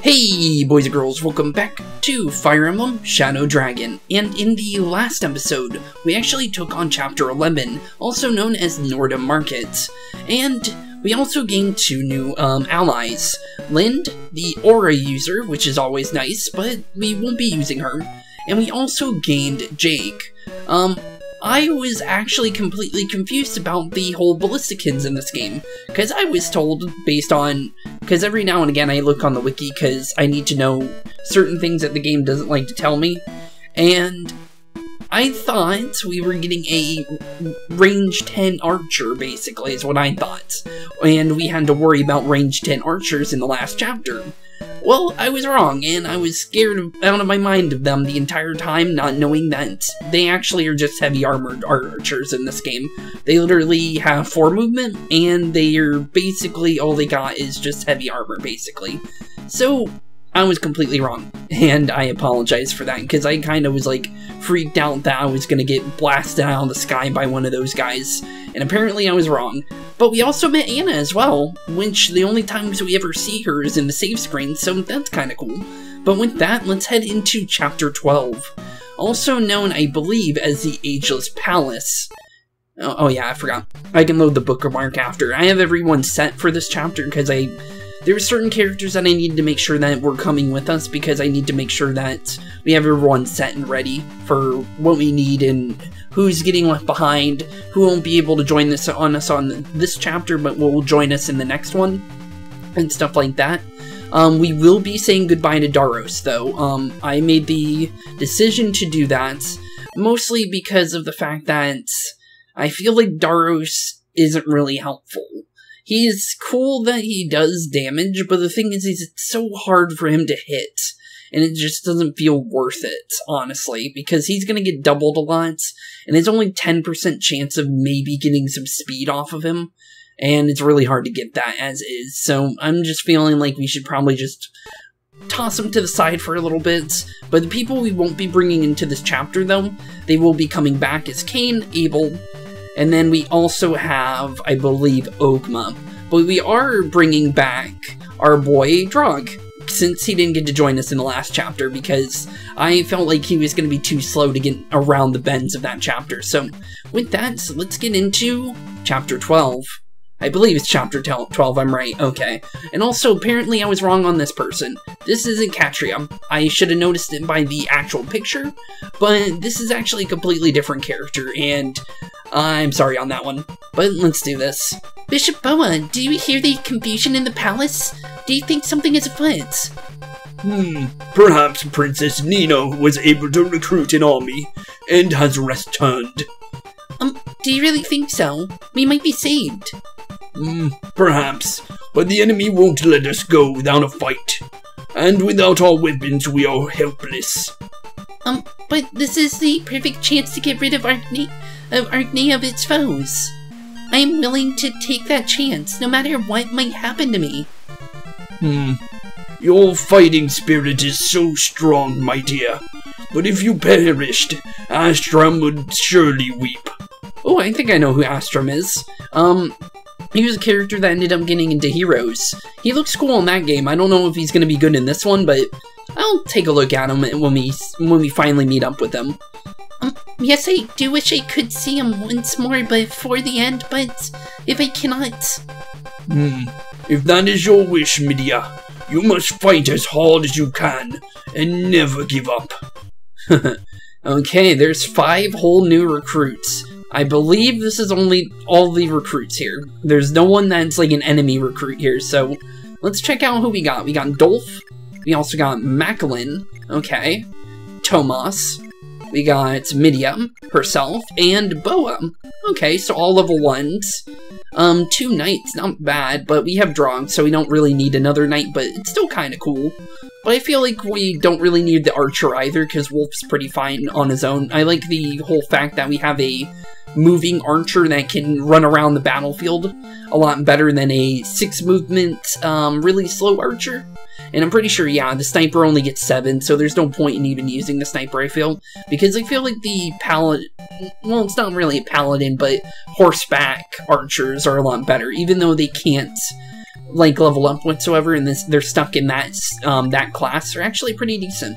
Hey boys and girls, welcome back to Fire Emblem Shadow Dragon, and in the last episode, we actually took on Chapter 11, also known as Nordham Market, and we also gained two new allies. Lind, the Aura user, which is always nice, but we won't be using her, and we also gained Jake. I was actually completely confused about the whole Ballisticans in this game, because I was told, based on, because every now and again I look on the wiki because I need to know certain things that the game doesn't like to tell me, and I thought we were getting a range 10 archer, basically, is what I thought, and we had to worry about range 10 archers in the last chapter. Well, I was wrong, and I was scared out of my mind of them the entire time, not knowing that they actually are just heavy armored archers in this game. They literally have 4 movement, and they are basically, all they got is just heavy armor, basically. So, I was completely wrong, and I apologize for that, because I kind of was, like, freaked out that I was going to get blasted out of the sky by one of those guys, and apparently I was wrong. But we also met Anna as well, which the only times we ever see her is in the save screen, so that's kind of cool. But with that, let's head into Chapter 12, also known, I believe, as the Ageless Palace. Oh yeah, I forgot. I can load the bookmark after. I have everyone set for this chapter because there were certain characters that I needed to make sure that were coming with us, because I need to make sure that we have everyone set and ready for what we need and who's getting left behind, who won't be able to join us on this chapter but will join us in the next one, and stuff like that. We will be saying goodbye to Daros, though. I made the decision to do that, mostly because of the fact that I feel like Daros isn't really helpful. He's cool that he does damage, but the thing is, it's so hard for him to hit, and it just doesn't feel worth it, honestly, because he's going to get doubled a lot, and there's only 10% chance of maybe getting some speed off of him, and it's really hard to get that as is, so I'm just feeling like we should probably just toss him to the side for a little bit. But the people we won't be bringing into this chapter, though, they will be coming back as Cain, Abel, and then we also have, I believe, Ogma. But we are bringing back our boy, Drog, since he didn't get to join us in the last chapter, because I felt like he was going to be too slow to get around the bends of that chapter. So, with that, let's get into Chapter 12. I believe it's Chapter 12, I'm right, okay. And also, apparently I was wrong on this person. This isn't Catria. I should have noticed it by the actual picture, but this is actually a completely different character, and I'm sorry on that one. But let's do this. Bishop Boa, do you hear the confusion in the palace? Do you think something is afoot? Perhaps Princess Nino was able to recruit an army, and has returned. Do you really think so? We might be saved. Perhaps, but the enemy won't let us go without a fight. And without our weapons, we are helpless. But this is the perfect chance to get rid of Archanean of its foes. I am willing to take that chance, no matter what might happen to me. Your fighting spirit is so strong, my dear. But if you perished, Astram would surely weep. Oh, I think I know who Astram is. He was a character that ended up getting into Heroes. He looks cool in that game. I don't know if he's going to be good in this one, but I'll take a look at him when we finally meet up with him. Yes, I do wish I could see him once more before the end, but if I cannot... If that is your wish, Midia, you must fight as hard as you can, and never give up. Okay, there's 5 whole new recruits. I believe this is only all the recruits here. There's no one that's like an enemy recruit here, so let's check out who we got. We got Dolph, we also got Macklin, okay, Tomas, we got Midia herself, and Boa. Okay, so all level 1s. 2 knights, not bad, but we have Drog, so we don't really need another knight, but it's still kind of cool. But I feel like we don't really need the archer either, because Wolf's pretty fine on his own. I like the whole fact that we have a moving archer that can run around the battlefield a lot better than a 6 movement, really slow archer. And I'm pretty sure, yeah, the sniper only gets 7, so there's no point in even using the sniper, I feel. Because I feel like the paladin, well, it's not really a paladin, but horseback archers are a lot better, even though they can't like level up whatsoever, and they're stuck in that that class are actually pretty decent.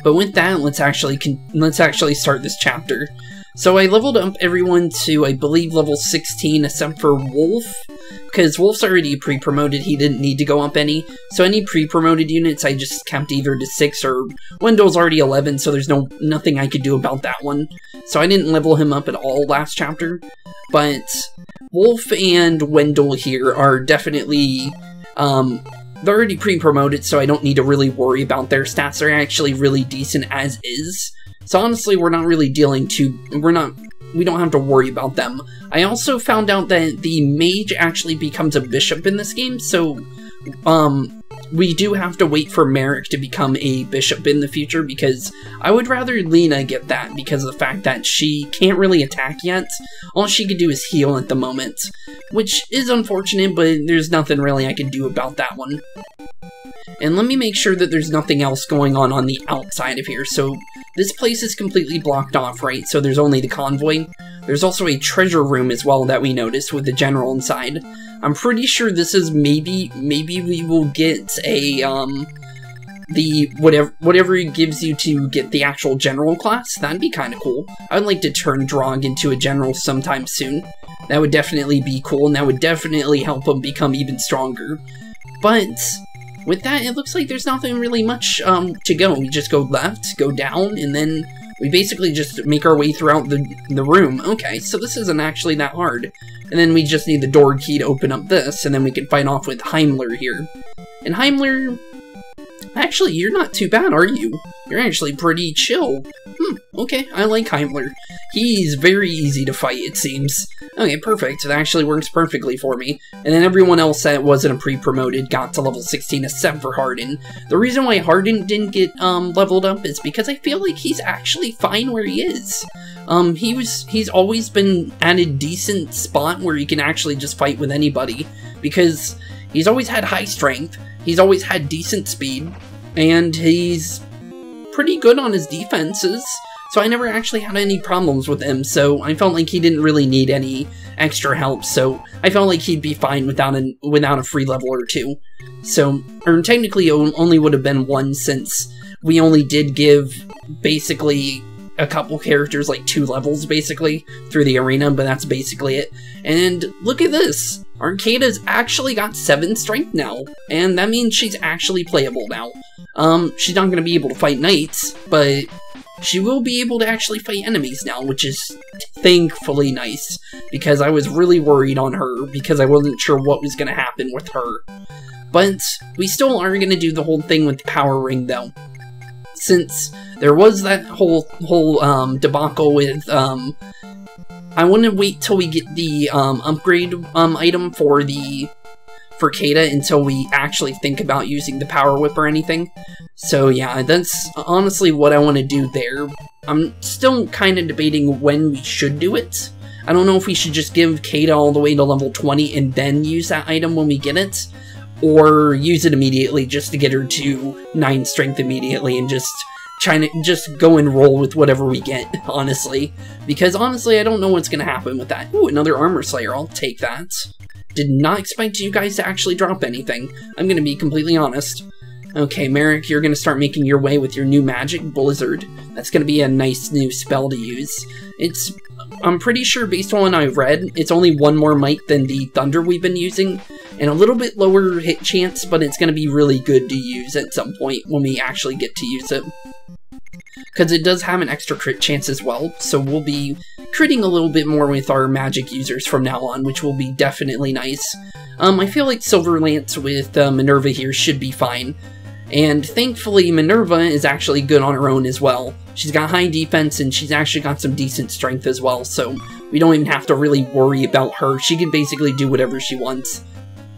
But with that, let's actually start this chapter. So I leveled up everyone to, I believe, level 16, except for Wolf, because Wolf's already pre-promoted, he didn't need to go up any. So any pre-promoted units I just kept either to 6, or Wendell's already 11, so there's nothing I could do about that one. So I didn't level him up at all last chapter. But Wolf and Wendell here are definitely, they're already pre-promoted, so I don't need to really worry about their stats. They're actually really decent as is. So honestly, we're not really we don't have to worry about them. I also found out that the mage actually becomes a bishop in this game, so we do have to wait for Merrick to become a bishop in the future, because I would rather Lena get that because of the fact that she can't really attack yet. All she could do is heal at the moment, which is unfortunate, but there's nothing really I can do about that one. And let me make sure that there's nothing else going on the outside of here. So this place is completely blocked off, right? So there's only the convoy. There's also a treasure room as well that we noticed with the general inside. I'm pretty sure this is maybe we will get a, whatever it gives you to get the actual general class. That'd be kind of cool. I'd like to turn Drog into a general sometime soon. That would definitely be cool, and that would definitely help him become even stronger. But with that, it looks like there's nothing really much to go. We just go left, go down, and then we basically just make our way throughout the room. Okay, so this isn't actually that hard. And then we just need the door key to open up this, and then we can fight off with Heimler here. And Heimler, actually, you're not too bad, are you? You're actually pretty chill. Okay, I like Heimler. He's very easy to fight, it seems. Okay, perfect. That actually works perfectly for me. And then everyone else that wasn't a pre-promoted got to level 16 except for Hardin. The reason why Hardin didn't get leveled up is because I feel like he's actually fine where he is. He's always been at a decent spot where he can actually just fight with anybody, because he's always had high strength, he's always had decent speed, and he's pretty good on his defenses, so I never actually had any problems with him, so I felt like he didn't really need any extra help, so I felt like he'd be fine without a free level or two. So, or technically it only would have been one, since we only did give basically a couple characters like 2 levels basically through the arena, but that's basically it. And look at this! Our Caeda's actually got 7 strength now, and that means she's actually playable now. She's not going to be able to fight knights, but she will be able to actually fight enemies now, which is thankfully nice, because I was really worried on her, because I wasn't sure what was going to happen with her. But we still are going to do the whole thing with the power ring, though. Since there was that whole debacle with, I want to wait till we get the upgrade item for Caeda until we actually think about using the power whip or anything. So yeah, that's honestly what I want to do there. I'm still kind of debating when we should do it. I don't know if we should just give Caeda all the way to level 20 and then use that item when we get it, or use it immediately just to get her to 9 strength immediately and just go and roll with whatever we get, honestly. Because honestly, I don't know what's going to happen with that. Ooh, another Armor Slayer, I'll take that. Did not expect you guys to actually drop anything. I'm going to be completely honest. Okay, Merrick, you're going to start making your way with your new magic, Blizzard. That's going to be a nice new spell to use. I'm pretty sure, based on what I read, it's only 1 more might than the Thunder we've been using, and a little bit lower hit chance, but it's going to be really good to use at some point when we actually get to use it. Because it does have an extra crit chance as well, so we'll be critting a little bit more with our magic users from now on, which will be definitely nice. I feel like Silver Lance with Minerva here should be fine. And thankfully, Minerva is actually good on her own as well. She's got high defense, and she's actually got some decent strength as well, so we don't even have to really worry about her. She can basically do whatever she wants.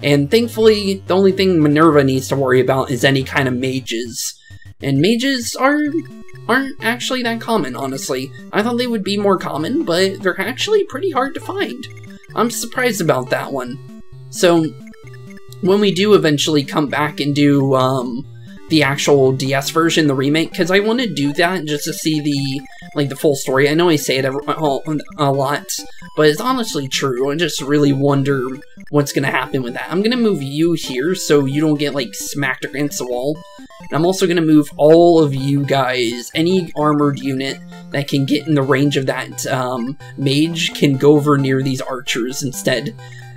And thankfully, the only thing Minerva needs to worry about is any kind of mages. And mages aren't actually that common, honestly. I thought they would be more common, but they're actually pretty hard to find. I'm surprised about that one. So, when we do eventually come back and do the actual DS version, the remake, because I want to do that just to see the full story. I know I say it a lot, but it's honestly true. I just really wonder what's gonna happen with that. I'm gonna move you here so you don't get like smacked against the wall. And I'm also gonna move all of you guys, any armored unit that can get in the range of that mage can go over near these archers instead.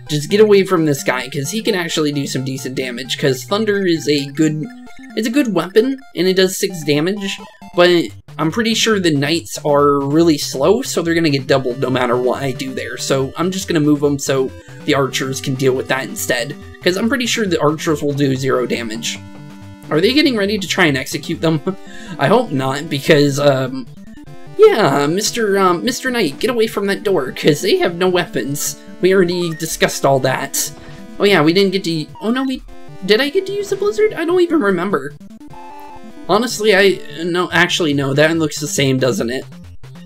Just get away from this guy, because he can actually do some decent damage, because Thunder is a good weapon, and it does 6 damage, but I'm pretty sure the Knights are really slow, so they're gonna get doubled no matter what I do there. So I'm just gonna move them so the archers can deal with that instead, because I'm pretty sure the archers will do 0 damage. Are they getting ready to try and execute them? I hope not, because, yeah, Mr. Knight, get away from that door, because they have no weapons. We already discussed all that. Oh yeah, we didn't get to... Oh no, did I get to use the blizzard? I don't even remember. Honestly, actually, no, that looks the same, doesn't it?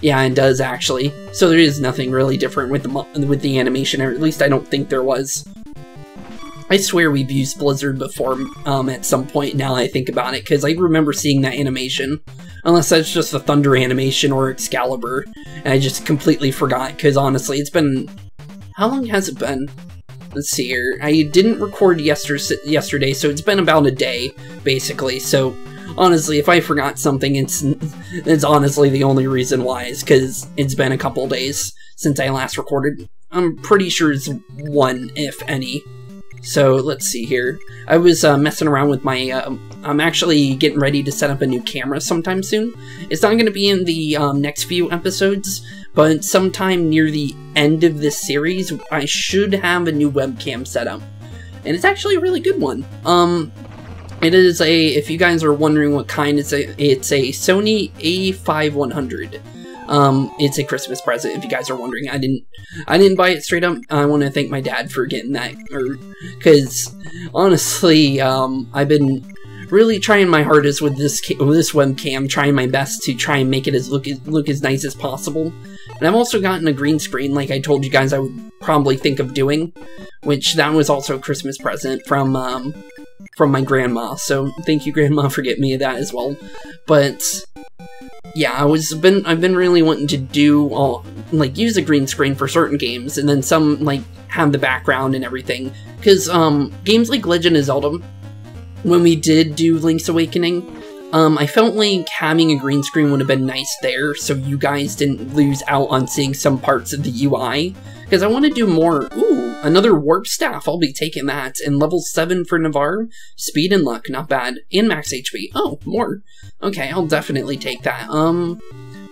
Yeah, it does, actually. So there is nothing really different with the animation, or at least I don't think there was. I swear we've used blizzard before at some point now I think about it, because I remember seeing that animation. Unless that's just a Thunder animation or Excalibur, and I just completely forgot, because honestly, it's been... How long has it been? Let's see here. I didn't record yesterday, so it's been about a day, basically. So, honestly, if I forgot something, it's honestly the only reason why, is because it's been a couple days since I last recorded. I'm pretty sure it's 1, if any. So, let's see here. I was messing around with my... I'm actually getting ready to set up a new camera sometime soon. It's not going to be in the next few episodes, but sometime near the end of this series, I should have a new webcam set up. And it's actually a really good one. It is a, if you guys are wondering what kind, it's a Sony A5100. It's a Christmas present, if you guys are wondering. I didn't buy it straight up. I want to thank my dad for getting that, because honestly, I've been really trying my hardest with this webcam, trying my best to try and make it look as nice as possible. And I've also gotten a green screen, like I told you guys I would probably think of doing, which that was also a Christmas present from my grandma. So thank you, Grandma, for getting me that as well. But yeah, I've been really wanting to do use a green screen for certain games, and then some like have the background and everything. Because games like Legend of Zelda, when we did do Link's Awakening, I felt like having a green screen would have been nice there, so you guys didn't lose out on seeing some parts of the UI. Because I want to do more. Ooh, another Warp Staff, I'll be taking that. And level 7 for Navarre, Speed and Luck, not bad. And Max HP. Oh, more. Okay, I'll definitely take that.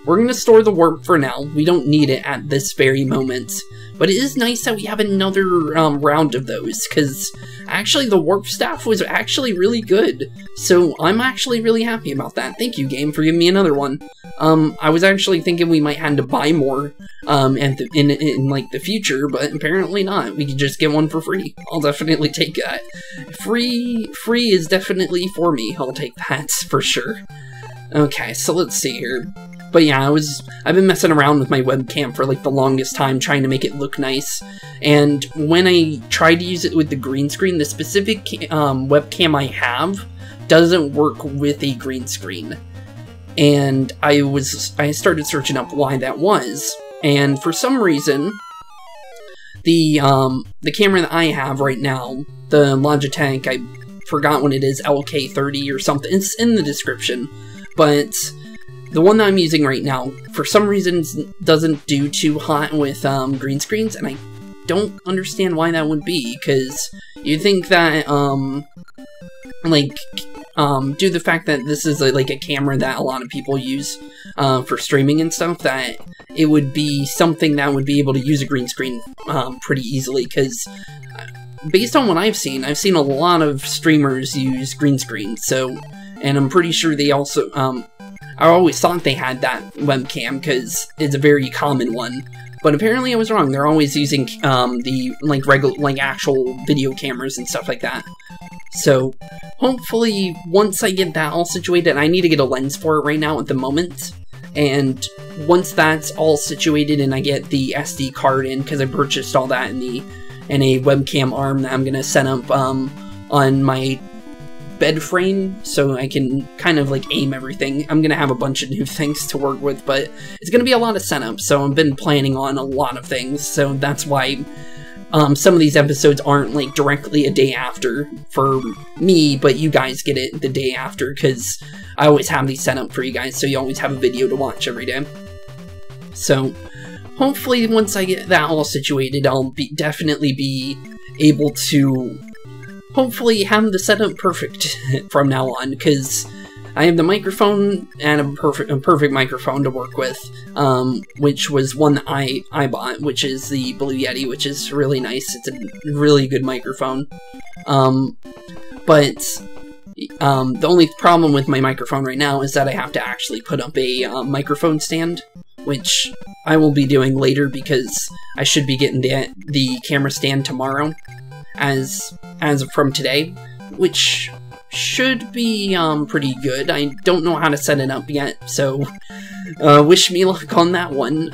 We're going to store the Warp for now. We don't need it at this very moment. But it is nice that we have another round of those, because actually the Warp Staff was actually really good. So I'm actually really happy about that. Thank you, game, for giving me another one. I was actually thinking we might have to buy more in like the future, but apparently not. We can just get one for free. I'll definitely take that. Free is definitely for me. I'll take that for sure. Okay, so let's see here. But yeah, I've been messing around with my webcam for like the longest time, trying to make it look nice. And when I tried to use it with the green screen, the specific webcam I have doesn't work with a green screen. And I started searching up why that was. And for some reason, the camera that I have right now, the Logitech, I forgot what it is, LK30 or something. It's in the description. But the one that I'm using right now, for some reason, doesn't do too hot with green screens, and I don't understand why that would be, because you'd think that, due to the fact that this is like a camera that a lot of people use for streaming and stuff, that it would be something that would be able to use a green screen pretty easily, because based on what I've seen a lot of streamers use green screens, so, and I'm pretty sure they also, I always thought they had that webcam because it's a very common one, but apparently I was wrong. They're always using the actual video cameras and stuff like that. So hopefully once I get that all situated, I need to get a lens for it right now at the moment. And once that's all situated and I get the SD card in, because I purchased all that in a webcam arm that I'm gonna set up on my bed frame so I can kind of like aim everything. I'm gonna have a bunch of new things to work with, but it's gonna be a lot of setup, so I've been planning on a lot of things, so that's why some of these episodes aren't like directly a day after for me, but you guys get it the day after, because I always have these set up for you guys, so you always have a video to watch every day. So hopefully once I get that all situated, I'll definitely be able to hopefully have the setup perfect from now on, because I have the microphone and a perfect microphone to work with, which was one that I bought, which is the Blue Yeti, which is really nice. It's a really good microphone. But the only problem with my microphone right now is that I have to actually put up a microphone stand, which I will be doing later because I should be getting the camera stand tomorrow, as of from today, which should be pretty good. I don't know how to set it up yet, so wish me luck on that one,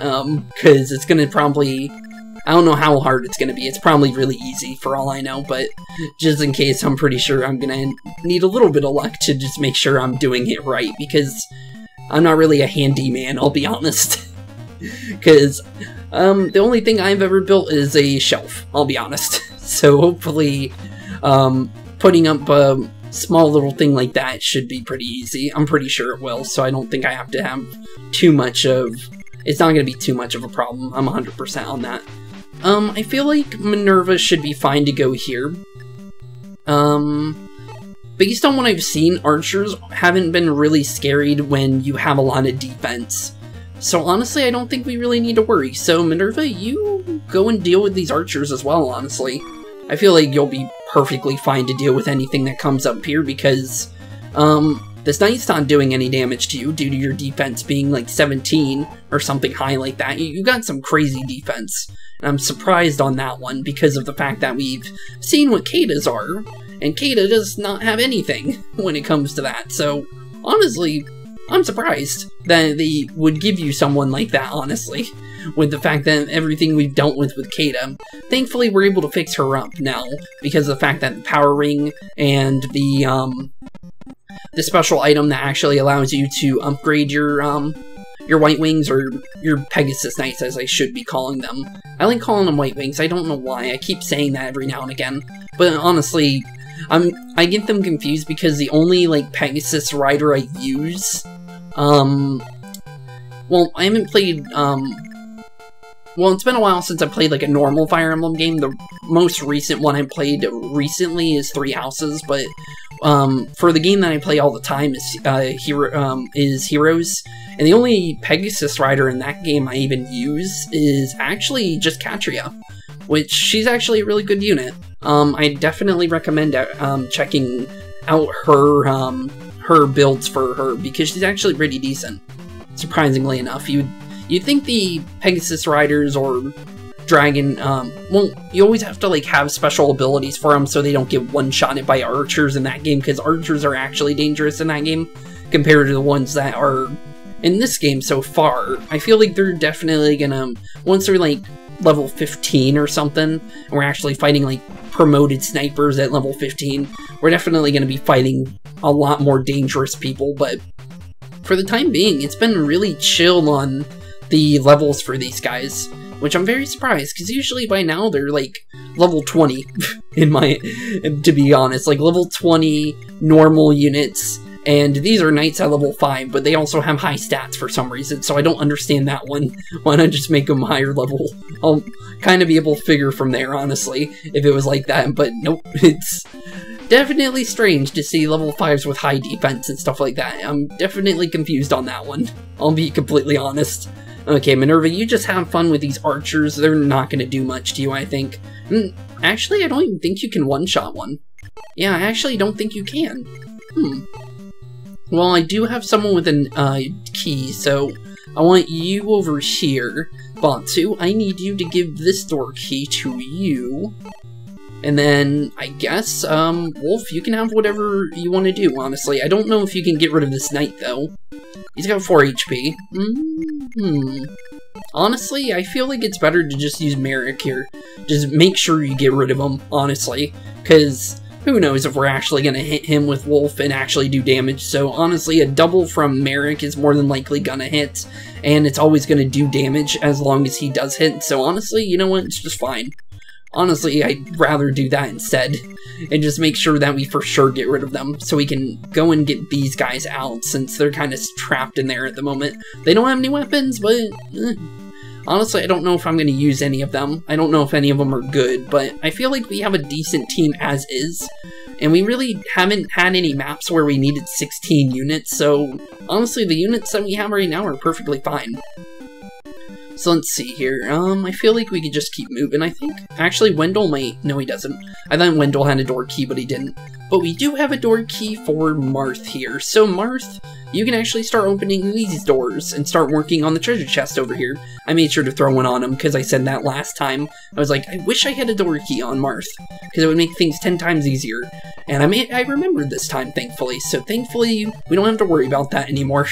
because it's gonna probably, I don't know how hard it's gonna be. It's probably really easy for all I know, but just in case, I'm pretty sure I'm gonna need a little bit of luck to just make sure I'm doing it right, because I'm not really a handyman, I'll be honest. Because the only thing I've ever built is a shelf, I'll be honest. So hopefully putting up a small little thing like that should be pretty easy. I'm pretty sure it will, so I don't think I have to have too much of... It's not going to be too much of a problem. I'm 100% on that. I feel like Minerva should be fine to go here. Based on what I've seen, archers haven't been really scaried when you have a lot of defense. So honestly, I don't think we really need to worry. So Minerva, you go and deal with these archers as well, honestly. I feel like you'll be perfectly fine to deal with anything that comes up here, because this knight's not doing any damage to you due to your defense being like 17 or something high like that. You got some crazy defense, and I'm surprised on that one because of the fact that we've seen what Caeda's are, and Caeda does not have anything when it comes to that. So honestly, I'm surprised that they would give you someone like that, honestly, with the fact that everything we've dealt with Caeda. Thankfully, we're able to fix her up now, because of the fact that the power ring and the special item that actually allows you to upgrade your White Wings, or your Pegasus Knights, as I should be calling them. I like calling them White Wings, I don't know why, I keep saying that every now and again, but honestly, I get them confused because the only, like, Pegasus rider I use, well, I haven't played, well, it's been a while since I played, like, a normal Fire Emblem game. The most recent one I played recently is 3 Houses, but, for the game that I play all the time is Heroes, and the only Pegasus rider in that game I even use is actually just Caeda, which she's actually a really good unit. I definitely recommend checking out her builds for her, because she's actually pretty decent, surprisingly enough. You'd think the Pegasus riders or Dragon, well, you always have to, like, have special abilities for them so they don't get one-shotted by archers in that game, because archers are actually dangerous in that game compared to the ones that are in this game so far. I feel like they're definitely gonna, once they're, like, level 15 or something, and we're actually fighting, like, promoted snipers at level 15, we're definitely gonna be fighting a lot more dangerous people, but for the time being, it's been really chill on the levels for these guys, which I'm very surprised, because usually by now they're like level 20, to be honest, like level 20 normal units, and these are knights at level 5, but they also have high stats for some reason, so I don't understand that one. Why not just make them higher level? I'll kind of be able to figure from there, honestly, if it was like that, but nope, it's definitely strange to see level 5s with high defense and stuff like that. I'm definitely confused on that one, I'll be completely honest. Okay, Minerva, you just have fun with these archers. They're not going to do much to you, I think. Actually, I don't even think you can one-shot one. Yeah, I actually don't think you can. Well, I do have someone with a key, so I want you over here. Batu, I need you to give this door key to you. And then, I guess, Wolf, you can have whatever you want to do, honestly. I don't know if you can get rid of this knight, though. He's got 4 HP. Honestly, I feel like it's better to just use Merrick here. Just make sure you get rid of him, honestly. Because who knows if we're actually going to hit him with Wolf and actually do damage. So honestly, a double from Merrick is more than likely going to hit, and it's always going to do damage as long as he does hit. So honestly, you know what, it's just fine. Honestly, I'd rather do that instead, and just make sure that we for sure get rid of them, so we can go and get these guys out, since they're kind of trapped in there at the moment. They don't have any weapons, but honestly, I don't know if I'm going to use any of them. I don't know if any of them are good, but I feel like we have a decent team as is, and we really haven't had any maps where we needed 16 units, so honestly, the units that we have right now are perfectly fine. So let's see here, I feel like we could just keep moving, I think. Actually, Wendell might... No, he doesn't. I thought Wendell had a door key, but he didn't. But we do have a door key for Marth here. So Marth, you can actually start opening these doors and start working on the treasure chest over here. I made sure to throw one on him, because I said that last time. I was like, I wish I had a door key on Marth, because it would make things 10 times easier. And I remembered this time, thankfully. So thankfully, we don't have to worry about that anymore.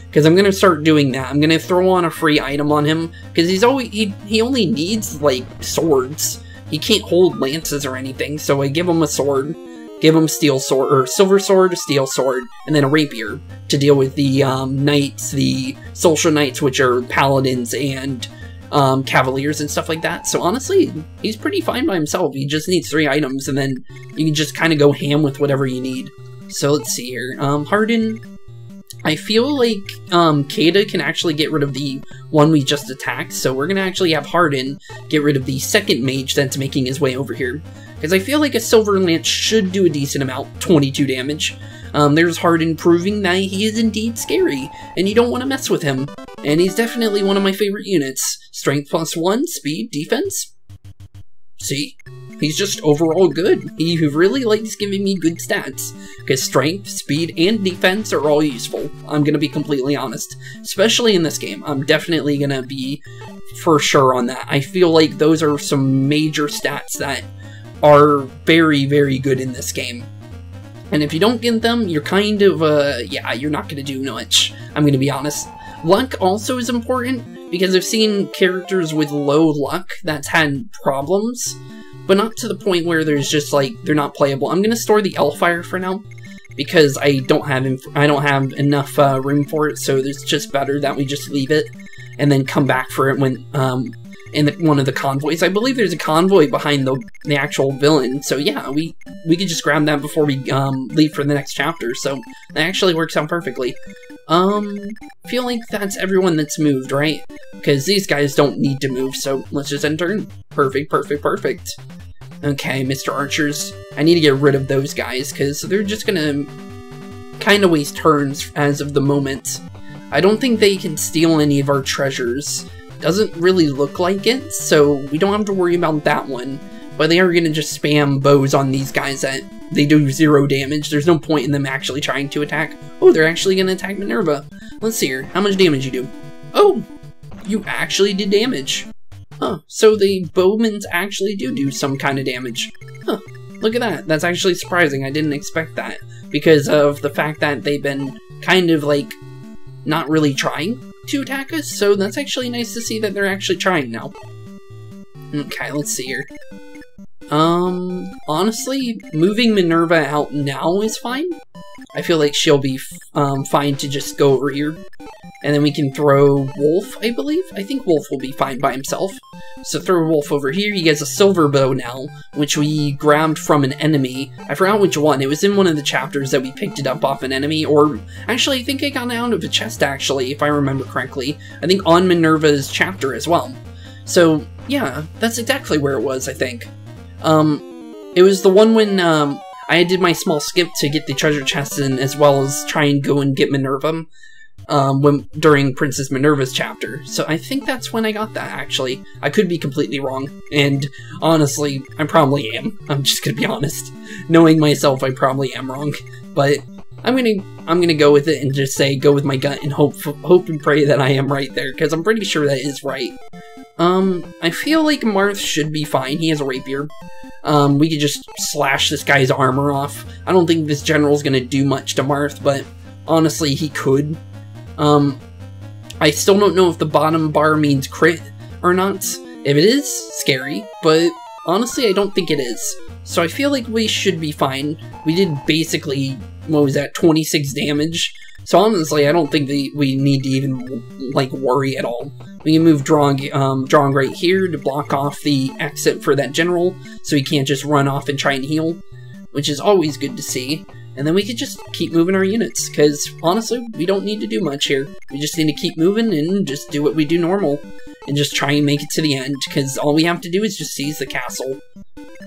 Because I'm going to start doing that. I'm going to throw on a free item on him, because he only needs, like, swords. He can't hold lances or anything, so I give him a sword, give him steel sword, or silver sword, steel sword, and then a rapier to deal with the knights, the social knights, which are paladins and cavaliers and stuff like that. So honestly, he's pretty fine by himself. He just needs 3 items, and then you can just kind of go ham with whatever you need. So let's see here. Harden... I feel like Caeda can actually get rid of the one we just attacked, so we're going to actually have Harden get rid of the second mage that's making his way over here. Because I feel like a Silver Lance should do a decent amount, 22 damage. There's Harden proving that he is indeed scary, and you don't want to mess with him. And he's definitely one of my favorite units. Strength +1, speed, defense. See? He's just overall good. He really likes giving me good stats, because strength, speed, and defense are all useful. I'm gonna be completely honest. Especially in this game, I'm definitely gonna be for sure on that. I feel like those are some major stats that are very, very good in this game. And if you don't get them, you're kind of, yeah, you're not gonna do much. I'm gonna be honest. Luck also is important, because I've seen characters with low luck that's had problems, but not to the point where there's just, like, they're not playable. I'm gonna store the Hellfire for now, because I don't have enough room for it, so it's just better that we just leave it, and then come back for it when, in one of the convoys. I believe there's a convoy behind the actual villain, so yeah, we could just grab that before we, leave for the next chapter, so that actually works out perfectly. Feel like that's everyone that's moved, right? Because these guys don't need to move, so let's just end turn. Perfect, perfect, perfect. Okay, Mr. Archers. I need to get rid of those guys, because they're just gonna kind of waste turns as of the moment. I don't think they can steal any of our treasures. Doesn't really look like it, so we don't have to worry about that one. But they are gonna just spam bows on these guys that they do 0 damage. There's no point in them actually trying to attack. Oh, they're actually gonna attack Minerva. Let's see here. How much damage you do? Oh! You actually did damage. Huh. So the bowmans actually do some kind of damage. Huh. Look at that. That's actually surprising. I didn't expect that. Because of the fact that they've been kind of, like, not really trying to attack us. So that's actually nice to see that they're actually trying now. Okay, let's see here. Honestly, moving Minerva out now is fine. I feel like she'll be fine to just go over here. And then we can throw Wolf, I believe? I think Wolf will be fine by himself. So throw Wolf over here. He has a silver bow now, which we grabbed from an enemy. I forgot which one. It was in one of the chapters that we picked it up off an enemy, or actually, I think I got it out of a chest, actually, if I remember correctly. I think on Minerva's chapter as well. So, yeah, that's exactly where it was, I think. It was the one when, I did my small skip to get the treasure chest in, as well as try and go and get Minerva, during Princess Minerva's chapter. So I think that's when I got that, actually. I could be completely wrong, and honestly, I probably am. I'm just gonna be honest. Knowing myself, I probably am wrong. But I'm gonna go with it and just say, go with my gut and hope and pray that I am right there, because I'm pretty sure that is right. I feel like Marth should be fine. He has a rapier. We could just slash this guy's armor off. I don't think this general's gonna do much to Marth, but honestly, he could. I still don't know if the bottom bar means crit or not. If it is, scary, but honestly, I don't think it is. so I feel like we should be fine. We did basically, what was that, 26 damage? So honestly, I don't think we need to even, like, worry at all. We can move Drong right here to block off the exit for that general, so he can't just run off and try and heal, which is always good to see. And then we could just keep moving our units, because honestly, we don't need to do much here. We just need to keep moving and just do what we do normal, and just try and make it to the end, because all we have to do is just seize the castle.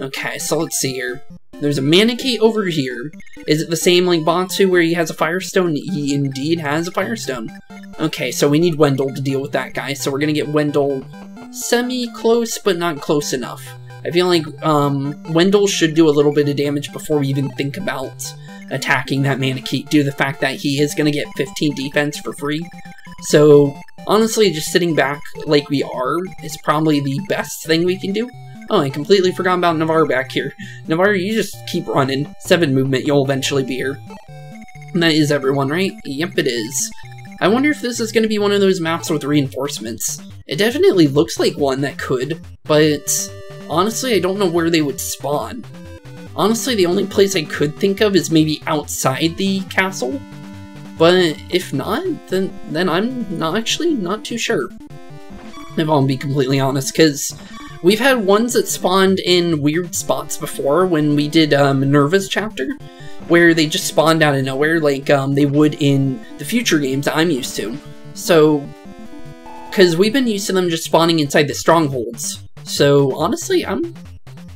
Okay, so let's see here. There's a Manakate over here. Is it the same like Bantu where he has a Firestone? He indeed has a Firestone. Okay, so we need Wendell to deal with that guy, so we're gonna get Wendell semi-close, but not close enough. I feel like Wendell should do a little bit of damage before we even think about attacking that Manakate, due to the fact that he is gonna get 15 defense for free. So, honestly, just sitting back like we are is probably the best thing we can do. Oh, I completely forgot about Navarre back here. Navarre, you just keep running. 7 movement, you'll eventually be here. And that is everyone, right? Yep, it is. I wonder if this is going to be one of those maps with reinforcements. It definitely looks like one that could, but honestly, I don't know where they would spawn. Honestly, the only place I could think of is maybe outside the castle. But if not, then I'm actually not too sure. If I'll be completely honest, because we've had ones that spawned in weird spots before when we did Minerva's chapter, where they just spawned out of nowhere, like they would in the future games that I'm used to. So, because we've been used to them just spawning inside the strongholds. So, honestly, I'm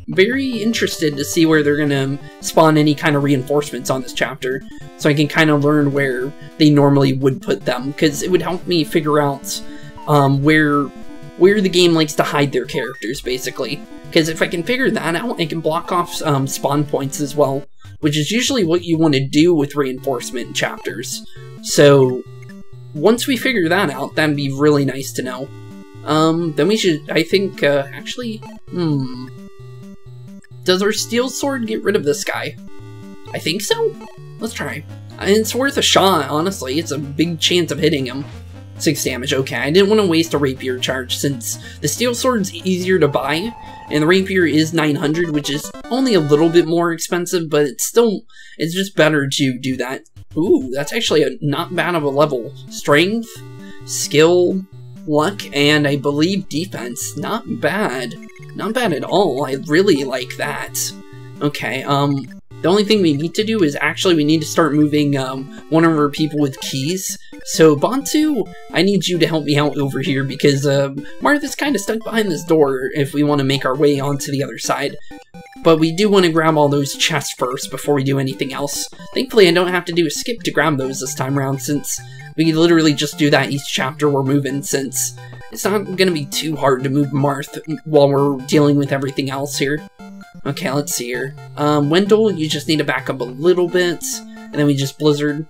very interested to see where they're going to spawn any kind of reinforcements on this chapter, so I can kind of learn where they normally would put them, because it would help me figure out where the game likes to hide their characters, basically. Because if I can figure that out, I can block off spawn points as well, which is usually what you want to do with reinforcement chapters. So, once we figure that out, that'd be really nice to know. Then we should, I think, actually, does our steel sword get rid of this guy? I think so? Let's try. It's worth a shot, honestly. It's a big chance of hitting him. 6 damage, okay. I didn't want to waste a rapier charge since the steel sword's easier to buy, and the rapier is 900, which is only a little bit more expensive, but it's just better to do that. Ooh, that's actually not bad of a level. Strength, skill, luck, and I believe defense. Not bad. Not bad at all. I really like that. Okay, the only thing we need to do is actually we need to start moving one of our people with keys. So, Bantu, I need you to help me out over here because Marth is kind of stuck behind this door if we want to make our way onto the other side. But we do want to grab all those chests first before we do anything else. Thankfully, I don't have to do a skip to grab those this time around since we can literally just do that each chapter we're moving, since it's not going to be too hard to move Marth while we're dealing with everything else here. Okay, let's see here. Wendell, you just need to back up a little bit, and then we just Blizzard,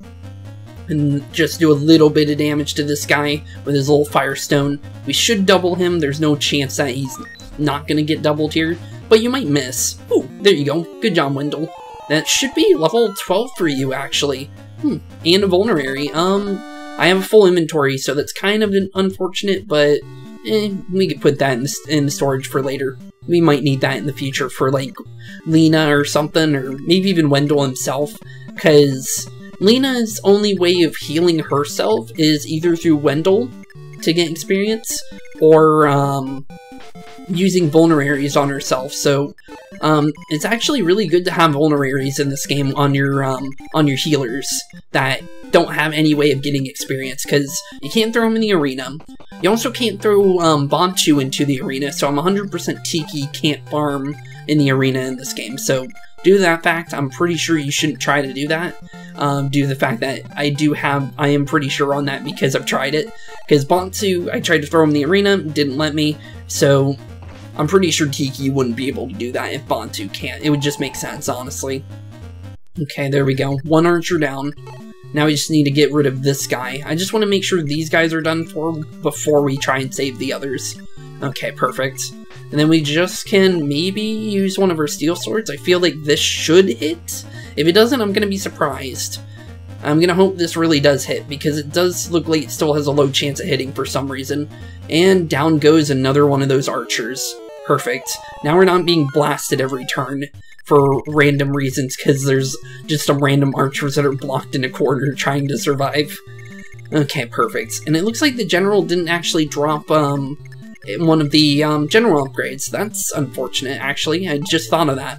and just do a little bit of damage to this guy with his little Firestone. We should double him. There's no chance that he's not going to get doubled here, but you might miss. Oh, there you go. Good job, Wendell. That should be level 12 for you, actually. And a vulnerary. I have a full inventory, so that's kind of unfortunate, but we could put that in the storage for later. We might need that in the future for, like, Lena or something, or maybe even Wendell himself, because Lena's only way of healing herself is either through Wendell to get experience, or using vulneraries on herself. So it's actually really good to have vulneraries in this game on your healers that don't have any way of getting experience, because you can't throw them in the arena. You also can't throw Bantu into the arena, so I'm 100% Tiki can't farm in the arena in this game. So due to that fact, I'm pretty sure you shouldn't try to do that. Due to the fact that I am pretty sure on that because I've tried it. Because Bantu, I tried to throw him in the arena, didn't let me, so I'm pretty sure Tiki wouldn't be able to do that if Bantu can't. It would just make sense, honestly. Okay, there we go. 1 archer down. Now we just need to get rid of this guy. I just want to make sure these guys are done for before we try and save the others. Okay, perfect. And then we just can maybe use one of our steel swords. I feel like this should hit. If it doesn't, I'm going to be surprised. I'm going to hope this really does hit, because it does look like it still has a low chance of hitting for some reason. And down goes another one of those archers. Perfect. Now we're not being blasted every turn for random reasons, because there's just some random archers that are blocked in a corner trying to survive. Okay, perfect. And it looks like the general didn't actually drop, one of the, general upgrades. That's unfortunate, actually. I just thought of that.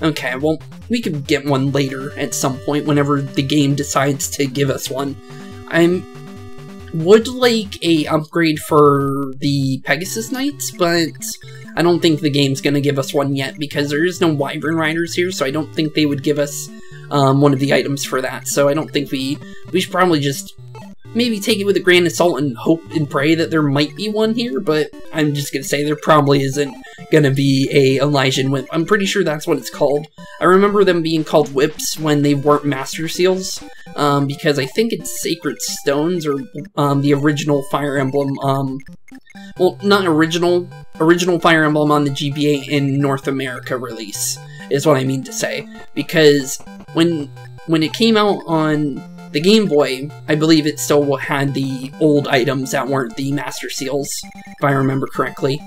Okay, well, we could get one later at some point, whenever the game decides to give us one. I would like a upgrade for the Pegasus Knights, but I don't think the game's gonna give us one yet, because there is no Wyvern Riders here, so I don't think they would give us one of the items for that. So I don't think we should probably just maybe take it with a grain of salt and hope and pray that there might be one here, but I'm just gonna say there probably isn't gonna be a Elysian Whip. I'm pretty sure that's what it's called. I remember them being called whips when they weren't Master Seals, because I think it's Sacred Stones, or the original Fire Emblem, well, not original Fire Emblem on the GBA in North America release, is what I mean to say. Because when it came out on the Game Boy, I believe it still had the old items that weren't the Master Seals, if I remember correctly.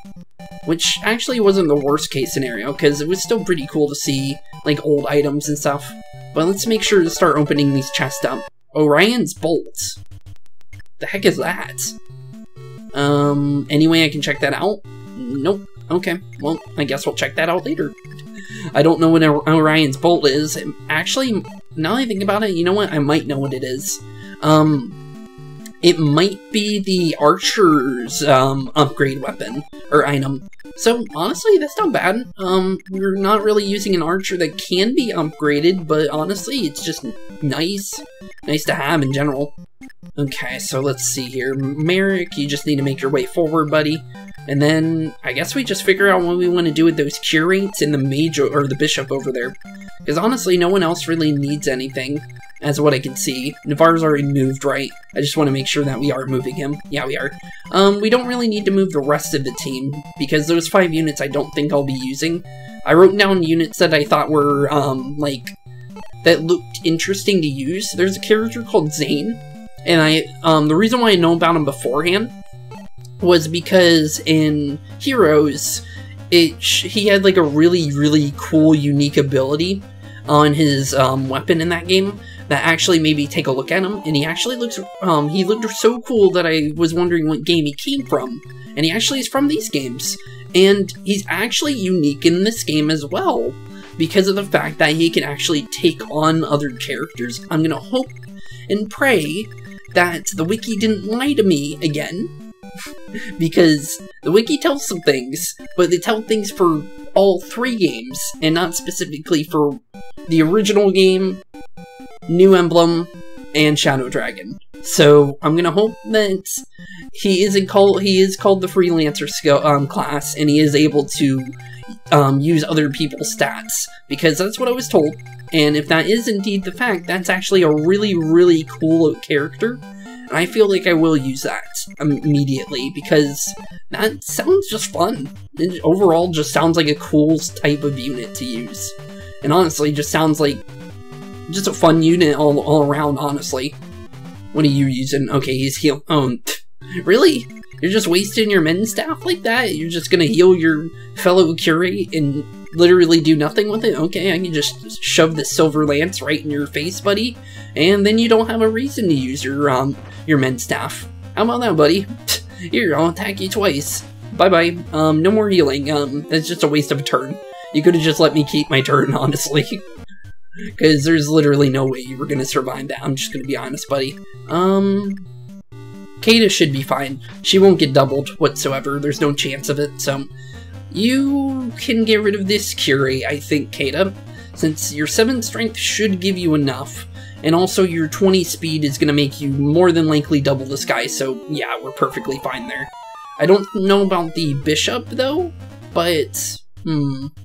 Which actually wasn't the worst case scenario, because it was still pretty cool to see, like, old items and stuff. But let's make sure to start opening these chests up. Orion's Bolt. The heck is that? Any way I can check that out? Nope. Okay, well, I guess we'll check that out later. I don't know what Orion's Bolt is. Actually, now that I think about it, you know what? I might know what it is. It might be the Archer's, upgrade weapon, or item. So, honestly, that's not bad. We're not really using an Archer that can be upgraded, but honestly, it's just nice. Nice to have in general. Okay, so let's see here. Merrick, you just need to make your way forward, buddy. And then, I guess we just figure out what we want to do with those curates and the mage, or the bishop over there. Because honestly, no one else really needs anything, as what I can see. Navarre's already moved, right? I just want to make sure that we are moving him. Yeah, we are. We don't really need to move the rest of the team, because those 5 units I don't think I'll be using. I wrote down units that I thought were, that looked interesting to use. There's a character called Zane, and the reason why I know about him beforehand was because in Heroes, he had like a really, really cool, unique ability on his weapon in that game that actually made me take a look at him, and he actually looks, he looked so cool that I was wondering what game he came from, and he actually is from these games, and he's actually unique in this game as well, because of the fact that he can actually take on other characters. I'm gonna hope and pray that the wiki didn't lie to me again, because the wiki tells some things, but they tell things for all 3 games, and not specifically for the original game, New Emblem, and Shadow Dragon. So I'm gonna hope that he is called the Freelancer class, and he is able to use other people's stats, because that's what I was told. And if that is indeed the fact, that's actually a really, really cool character. And I feel like I will use that immediately, because that sounds just fun. It overall just sounds like a cool type of unit to use. And honestly, just sounds like just a fun unit all around, honestly. What are you using? Okay, he's heal. Oh, really? You're just wasting your men staff like that? You're just gonna heal your fellow curate and literally do nothing with it? Okay, I can just shove the silver lance right in your face, buddy, and then you don't have a reason to use your men staff. How about that, buddy? Here, I'll attack you twice. Bye-bye. No more healing. That's just a waste of a turn. You could have just let me keep my turn, honestly. Because there's literally no way you were gonna survive that. I'm just gonna be honest, buddy. Caeda should be fine. She won't get doubled whatsoever. There's no chance of it, so you can get rid of this curate, I think, Caeda, since your 7 strength should give you enough, and also your 20 speed is gonna make you more than likely double this guy, so yeah, we're perfectly fine there. I don't know about the bishop, though, but,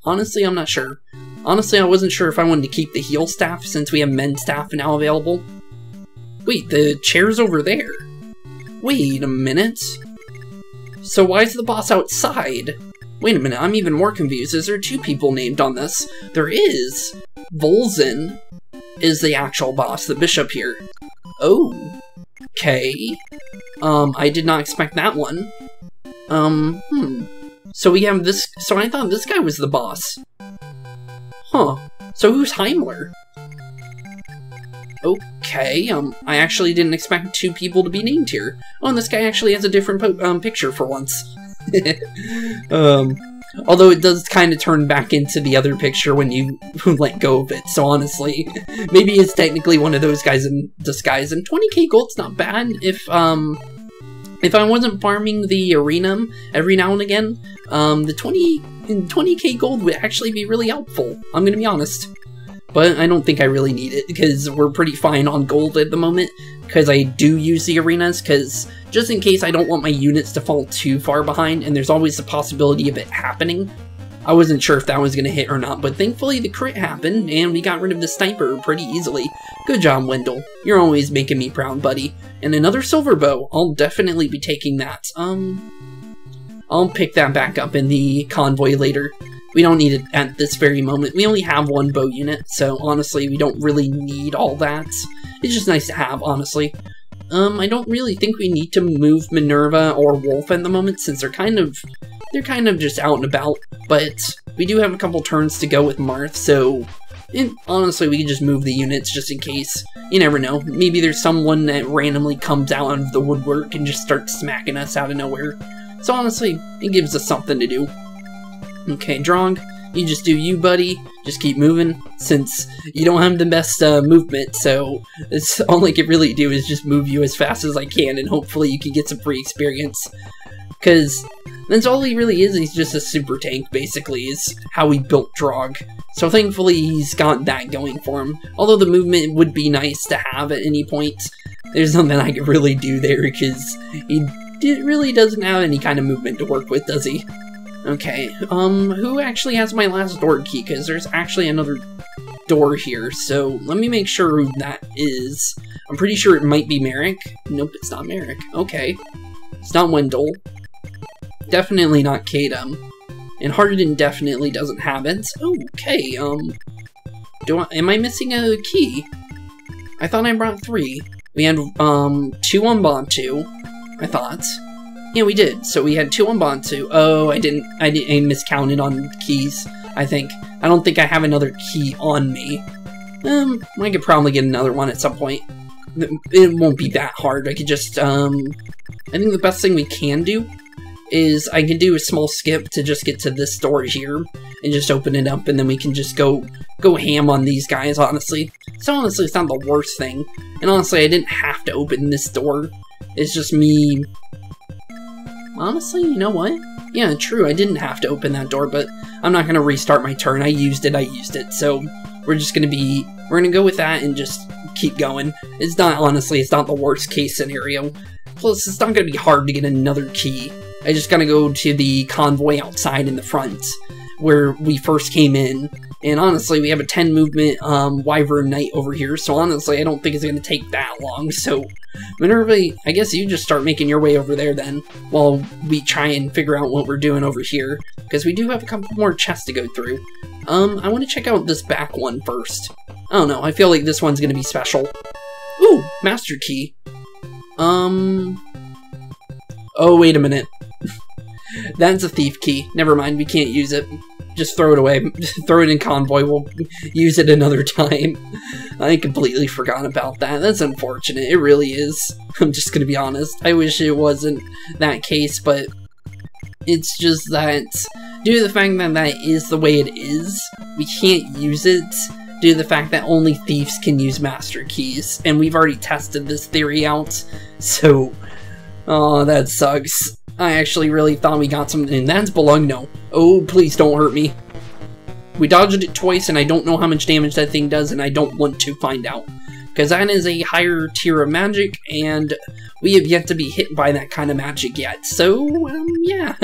honestly, I'm not sure. Honestly, I wasn't sure if I wanted to keep the heal staff, since we have men staff now available. Wait, the chair's over there. Wait a minute. So why is the boss outside? Wait a minute, I'm even more confused. Is there 2 people named on this? There is. Volzin is the actual boss, the bishop here. Oh. Okay. I did not expect that one. So we have this, so I thought this guy was the boss. Huh. So who's Heimler? Okay, I actually didn't expect 2 people to be named here. Oh, and this guy actually has a different picture for once. Although it does kind of turn back into the other picture when you let go of it, so honestly, maybe it's technically one of those guys in disguise, and 20k gold's not bad if I wasn't farming the arena every now and again, the 20k gold would actually be really helpful, I'm gonna be honest. But I don't think I really need it, because we're pretty fine on gold at the moment, because I do use the arenas, because just in case I don't want my units to fall too far behind, and there's always the possibility of it happening. I wasn't sure if that was going to hit or not, but thankfully the crit happened, and we got rid of the sniper pretty easily. Good job, Wendell. You're always making me proud, buddy. And another silver bow. I'll definitely be taking that. I'll pick that back up in the convoy later. We don't need it at this very moment. We only have 1 bow unit, so honestly, we don't really need all that. It's just nice to have, honestly. I don't really think we need to move Minerva or Wolf at the moment, since they're kind of just out and about. But we do have a couple turns to go with Marth, so honestly, we can just move the units just in case. You never know. Maybe there's someone that randomly comes out of the woodwork and just starts smacking us out of nowhere. So honestly, it gives us something to do. Okay, Drong, you just do you, buddy. Just keep moving, since you don't have the best movement, so it's all I can really do is just move you as fast as I can, and hopefully you can get some free experience. Because that's all he really is, he's just a super tank, basically, is how we built Drog. So thankfully he's got that going for him. Although the movement would be nice to have at any point, there's nothing I can really do there, because he really doesn't have any kind of movement to work with, does he? Okay, who actually has my last door key? Because there's actually another door here, so let me make sure who that is. I'm pretty sure it might be Merrick. Nope, it's not Merrick. Okay. It's not Wendell. Definitely not Caeda. And Hardin definitely doesn't have it. Okay, am I missing a key? I thought I brought 3. We had, 2 on Bantu, I thought. Yeah, we did. So we had 2 on Bantu. Oh, I miscounted on keys, I think. I don't think I have another key on me. I could probably get another one at some point. It won't be that hard. I could just, I think the best thing we can do is I can do a small skip to just get to this door here and just open it up, and then we can just go ham on these guys, honestly. So honestly, it's not the worst thing. And honestly, I didn't have to open this door. It's just me... Honestly, you know what? Yeah, true, I didn't have to open that door, but I'm not gonna restart my turn. I used it, so we're gonna go with that and just keep going. It's not the worst case scenario. Plus, it's not gonna be hard to get another key. I just gotta go to the convoy outside in the front, where we first came in. And honestly, we have a 10 movement Wyvern Knight over here, so honestly, I don't think it's gonna take that long, so... Minerva, I guess you just start making your way over there then, while we try and figure out what we're doing over here, because we do have a couple more chests to go through. I want to check out this back one first. I don't know, I feel like this one's gonna be special. Ooh, Master Key. Oh, wait a minute. That's a thief key. Never mind, we can't use it. Just throw it away. Throw it in convoy, we'll use it another time. I completely forgot about that. That's unfortunate, it really is. I'm just gonna be honest. I wish it wasn't that case, but it's just that due to the fact that that is the way it is, we can't use it due to the fact that only thieves can use master keys, and we've already tested this theory out, so... Oh, that sucks. I actually really thought we got something, and that's Bologna. Oh, please don't hurt me. We dodged it twice, and I don't know how much damage that thing does, and I don't want to find out. Because that is a higher tier of magic, and we have yet to be hit by that kind of magic yet. So, yeah.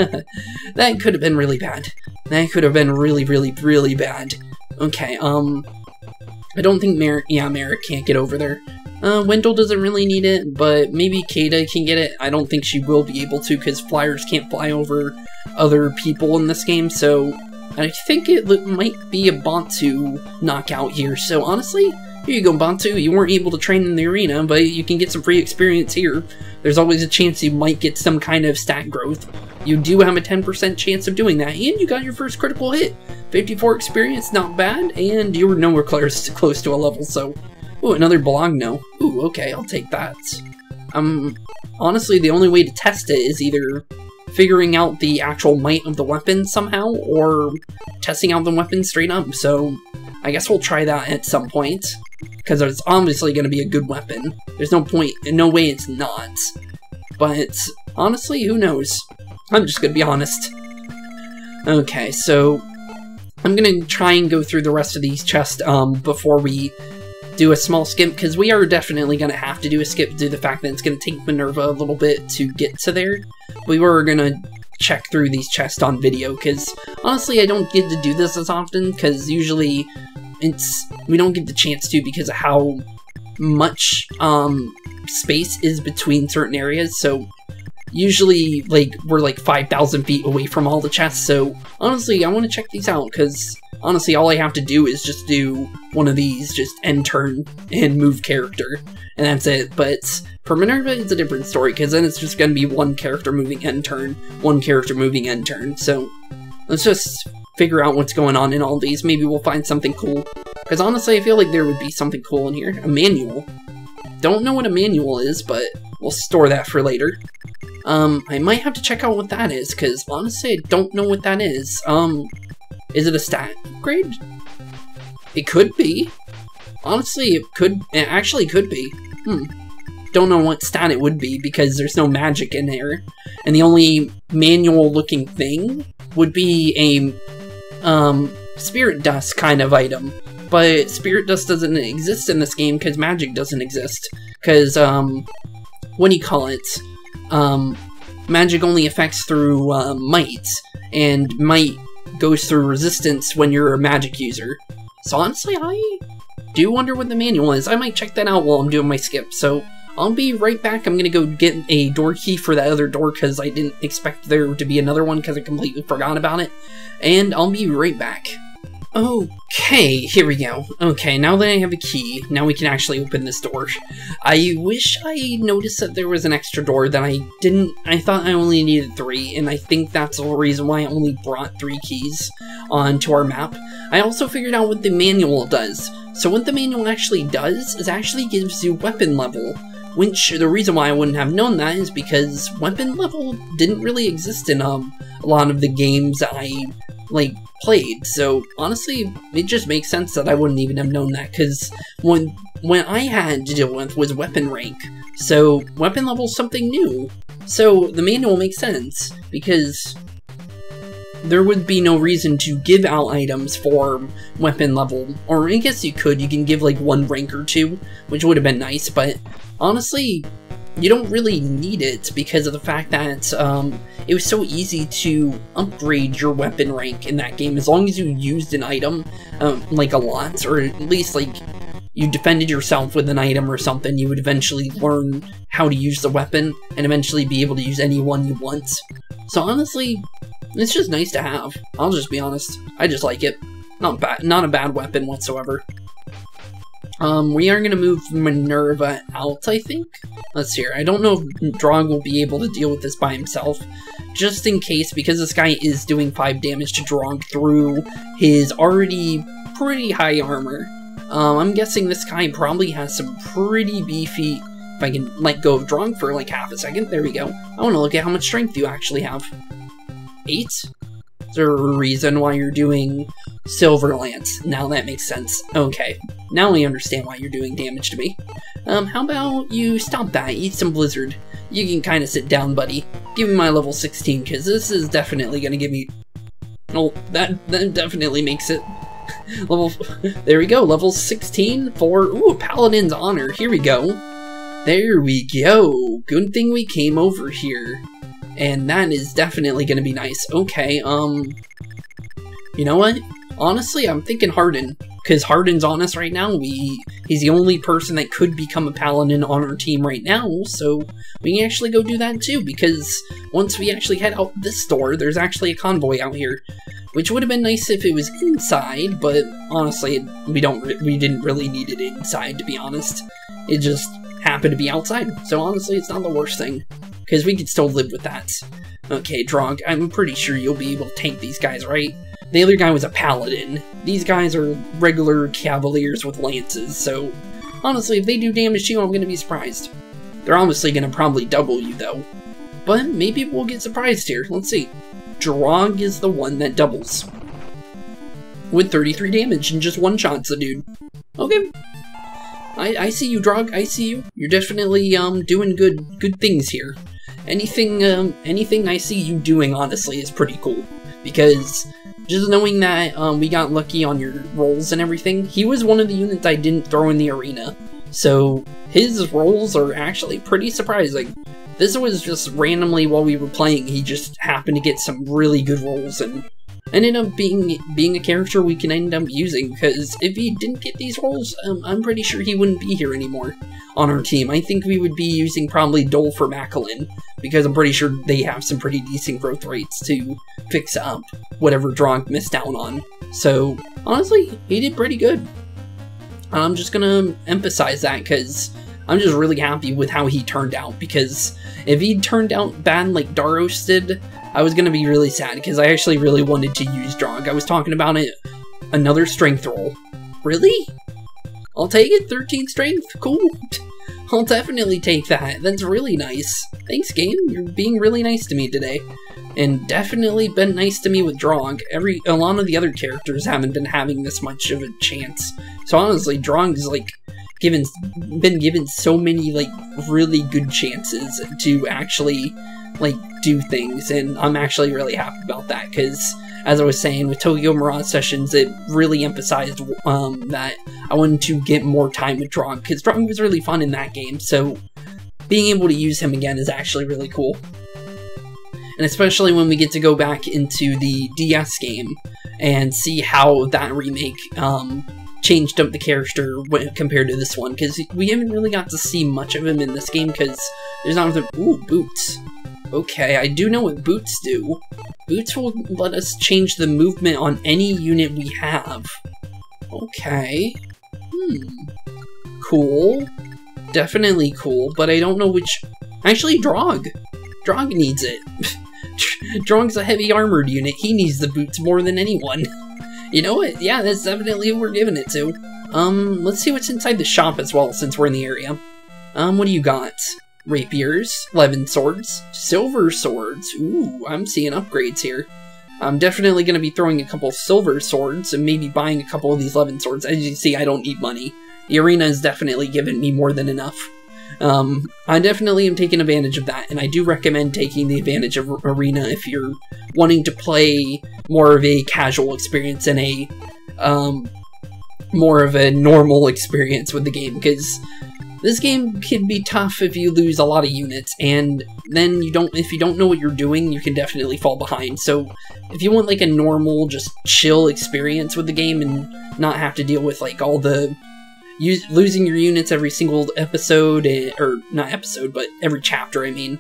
That could have been really bad. That could have been really, really, really bad. Okay, I don't think Merrick can't get over there. Wendell doesn't really need it, but maybe Caeda can get it. I don't think she will be able to, because flyers can't fly over other people in this game, so I think it might be a Bantu knockout here. So honestly, Here you go, Bantu. You weren't able to train in the arena, but you can get some free experience here. There's always a chance you might get some kind of stat growth. You do have a 10% chance of doing that, and you got your first critical hit. 54 experience, not bad, and you were nowhere close to a level, so... Ooh, another Bologna. Ooh, okay, I'll take that. Honestly, the only way to test it is either figuring out the actual might of the weapon somehow, or testing out the weapon straight up, so I guess we'll try that at some point, because it's obviously going to be a good weapon. There's no point, no way it's not. But, honestly, who knows? I'm just going to be honest. Okay, so I'm going to try and go through the rest of these chests before we do a small skip, because we are definitely going to have to do a skip due to the fact that it's going to take Minerva a little bit to get to there. We were going to check through these chests on video, because honestly I don't get to do this as often, because usually we don't get the chance to because of how much space is between certain areas, so usually we're like 5,000 feet away from all the chests, so honestly I want to check these out, because honestly all I have to do is just do one of these, just end turn and move character, and that's it. But for Minerva it's a different story, because then it's just going to be one character moving end turn, one character moving end turn, so let's just figure out what's going on in all these. Maybe we'll find something cool, because honestly I feel like there would be something cool in here. A manual. Don't know what a manual is, but we'll store that for later. I might have to check out what that is, because honestly I don't know what that is. Is it a stat upgrade? It could be. Honestly, it actually could be. Don't know what stat it would be, because there's no magic in there. And the only manual looking thing would be a spirit dust kind of item. But spirit dust doesn't exist in this game because magic doesn't exist. Because, what do you call it? Magic only affects through might, and might goes through resistance when you're a magic user. So honestly, I do wonder what the manual is. I might check that out while I'm doing my skip, so I'll be right back. I'm gonna go get a door key for that other door, because I didn't expect there to be another one, because I completely forgot about it. And I'll be right back. Okay, here we go. Okay, now that I have a key, now we can actually open this door. I wish I noticed that there was an extra door that I didn't. I thought I only needed 3, and I think that's the reason why I only brought 3 keys onto our map. I also figured out what the manual does. So what the manual actually does is actually gives you weapon level, which the reason why I wouldn't have known that is because weapon level didn't really exist in a lot of the games that I played, so honestly it just makes sense that I wouldn't even have known that, because when I had to deal with was weapon rank, so weapon level is something new, so the manual makes sense, because there would be no reason to give out items for weapon level, or I guess you can give like 1 rank or 2, which would have been nice, but honestly you don't really need it because of the fact that it was so easy to upgrade your weapon rank in that game. As long as you used an item like a lot, or at least like you defended yourself with an item or something, you would eventually learn how to use the weapon and eventually be able to use any one you want. So honestly, it's just nice to have. I'll just be honest. I just like it. Not a bad weapon whatsoever. We are going to move Minerva out, I think. Let's see here. I don't know if Drog will be able to deal with this by himself. Just in case, because this guy is doing 5 damage to Drog through his already pretty high armor. I'm guessing this guy probably has some pretty beefy... If I can let go of Drog for like half a second. There we go. I want to look at how much strength you actually have. 8? Is there a reason why you're doing Silver Lance? Now that makes sense. Okay, now we understand why you're doing damage to me. How about you stop that, eat some Blizzard. You can kind of sit down, buddy. Give me my level 16, because this is definitely going to give me... Oh, that definitely makes it. There we go, level 16 for, ooh, Paladin's Honor. Here we go. There we go. Good thing we came over here. And that is definitely going to be nice. Okay, you know what? Honestly, I'm thinking Harden. because Hardin's on us right now. He's the only person that could become a paladin on our team right now, so we can actually go do that too, because once we actually head out this door, there's actually a convoy out here, which would have been nice if it was inside, but honestly, we didn't really need it inside, to be honest. It just happened to be outside, so honestly, it's not the worst thing, because we could still live with that. Okay, Drog, I'm pretty sure you'll be able to tank these guys, right? The other guy was a paladin. These guys are regular cavaliers with lances, so honestly, if they do damage to you, I'm gonna be surprised. They're obviously gonna probably double you, though. But maybe we'll get surprised here. Let's see. Drog is the one that doubles. With 33 damage and just one-shots the dude. Okay. I see you, Drog. I see you. You're definitely doing good things here. Anything I see you doing, honestly, is pretty cool. Because just knowing that we got lucky on your rolls and everything, he was one of the units I didn't throw in the arena. So his rolls are actually pretty surprising. This was just randomly while we were playing, he just happened to get some really good rolls and ended up being a character we can end up using, because if he didn't get these rolls, I'm pretty sure he wouldn't be here anymore on our team. I think we would be using probably Dole for Macallan, because I'm pretty sure they have some pretty decent growth rates to fix up whatever Drog missed out on. So, honestly, he did pretty good. I'm just gonna emphasize that, because I'm just really happy with how he turned out, because if he turned out bad like Daros did, I was gonna be really sad, because I actually really wanted to use Drog. I was talking about it. Another strength roll. Really? I'll take it, 13 strength, cool. I'll definitely take that, that's really nice. Thanks, game, you're being really nice to me today. And definitely been nice to me with Drog. A lot of the other characters haven't been having this much of a chance. So honestly, Drog's like, been given so many like really good chances to actually like do things, and I'm actually really happy about that, because as I was saying with Tokyo Mirage Sessions, it really emphasized that I wanted to get more time with Drog, because Drog was really fun in that game, so being able to use him again is actually really cool. And especially when we get to go back into the DS game and see how that remake changed up the character compared to this one, because we haven't really got to see much of him in this game, because there's not the— ooh, boots. Okay, I do know what boots do. Boots will let us change the movement on any unit we have. Okay. Cool. Definitely cool, but I don't know which— actually, Drog! Drog needs it. Drog's a heavy armored unit, he needs the boots more than anyone. You know what? Yeah, that's definitely who we're giving it to. Let's see what's inside the shop as well, since we're in the area. What do you got? Rapiers, 11 swords, silver swords. Ooh, I'm seeing upgrades here. I'm definitely going to be throwing a couple silver swords and maybe buying a couple of these 11 swords. As you can see, I don't need money. The arena has definitely given me more than enough. I definitely am taking advantage of that, and I do recommend taking the advantage of arena if you're wanting to play more of a casual experience and a more of a normal experience with the game, because this game can be tough if you lose a lot of units, and then if you don't know what you're doing, you can definitely fall behind. So if you want like a normal, just chill experience with the game and not have to deal with like all the losing your units every single episode, or not episode, but every chapter, I mean,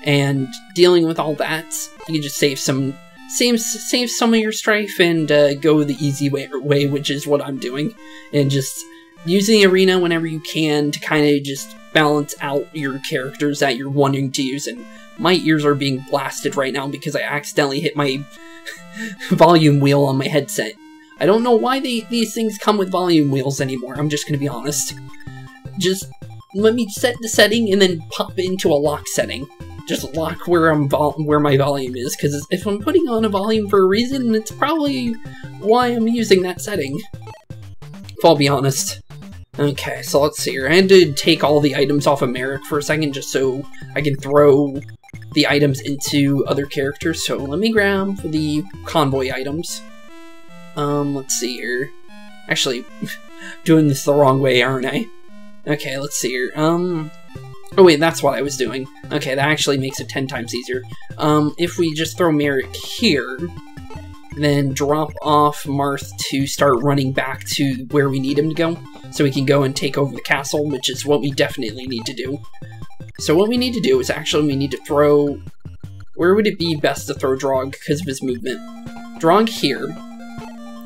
and dealing with all that, you can just save some of your strife and go the easy way, which is what I'm doing, and just using arena whenever you can to kind of just balance out your characters that you're wanting to use. And my ears are being blasted right now because I accidentally hit my volume wheel on my headset. I don't know why these things come with volume wheels anymore, I'm just gonna be honest. Just let me set the setting and then pop into a lock setting. Just lock where my volume is, because if I'm putting on a volume for a reason, it's probably why I'm using that setting, if I'll be honest. Okay, so let's see here. I had to take all the items off of Merrick for a second just so I can throw the items into other characters. So let me grab the convoy items. Let's see here. Actually, doing this the wrong way, aren't I? Okay, let's see here. Oh wait, that's what I was doing. Okay, that actually makes it 10 times easier. If we just throw Merrick here, then drop off Marth to start running back to where we need him to go, so we can go and take over the castle, which is what we definitely need to do. So what we need to do is actually we need to throw... Where would it be best to throw Drog because of his movement? Drog here.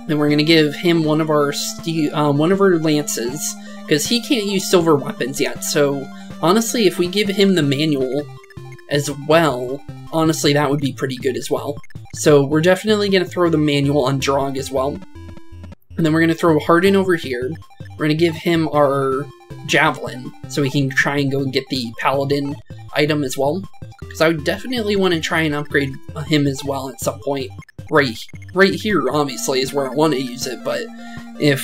Then we're going to give him one of our lances, because he can't use silver weapons yet, so honestly, if we give him the manual as well, honestly, that would be pretty good as well. So we're definitely going to throw the manual on Drog as well. And then we're going to throw Harden over here. We're going to give him our Javelin, so we can try and go and get the Paladin item as well. Because I would definitely want to try and upgrade him as well at some point. Right here, obviously, is where I want to use it, but if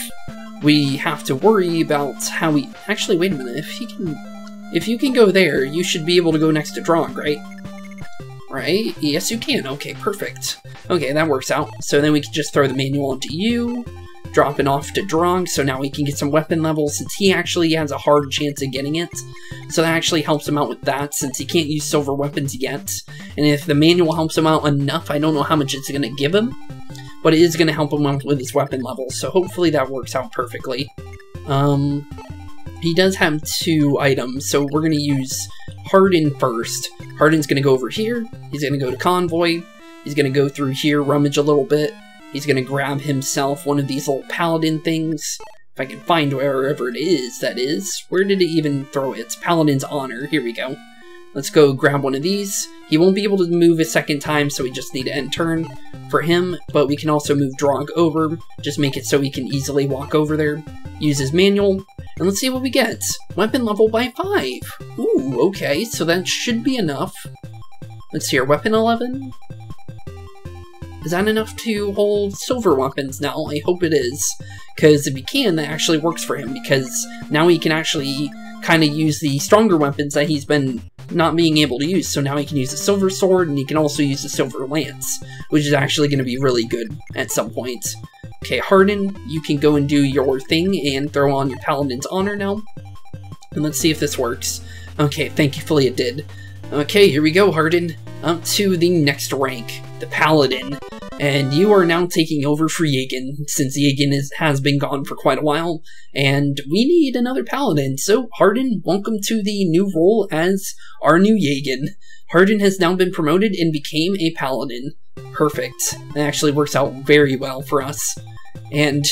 we have to worry about how we... Actually, wait a minute, if you can go there, you should be able to go next to Drog, right? Right? Yes, you can. Okay, perfect. Okay, that works out. So then we can just throw the manual onto you, drop it off to Drog, so now we can get some weapon levels, since he actually has a hard chance of getting it. So that actually helps him out with that, since he can't use silver weapons yet. And if the manual helps him out enough, I don't know how much it's going to give him, but it is going to help him out with his weapon levels, so hopefully that works out perfectly. He does have 2 items, so we're going to use Harden first. Harden's going to go over here, he's going to go to Convoy, he's going to go through here, rummage a little bit, he's going to grab himself one of these little Paladin things. If I can find wherever it is, that is. Where did it even throw it? It's Paladin's Honor. Here we go. Let's go grab one of these. He won't be able to move a second time, so we just need to end turn for him, but we can also move Drog over. Just make it so he can easily walk over there. Use his manual, and let's see what we get. Weapon level by 5. Ooh, okay, so that should be enough. Let's see, our weapon 11? Is that enough to hold silver weapons now? I hope it is. Because if he can, that actually works for him, because now he can actually kind of use the stronger weapons that he's been not being able to use. So now he can use the silver sword, and he can also use the silver lance, which is actually going to be really good at some point. Okay, Harden, you can go and do your thing and throw on your Paladin's Honor now. And let's see if this works. Okay, thankfully it did. Okay, here we go, Harden. Up to the next rank, the Paladin. And you are now taking over for Yagen, since Yagen has been gone for quite a while, and we need another Paladin. So, Harden, welcome to the new role as our new Yagen. Harden has now been promoted and became a Paladin. Perfect. That actually works out very well for us. And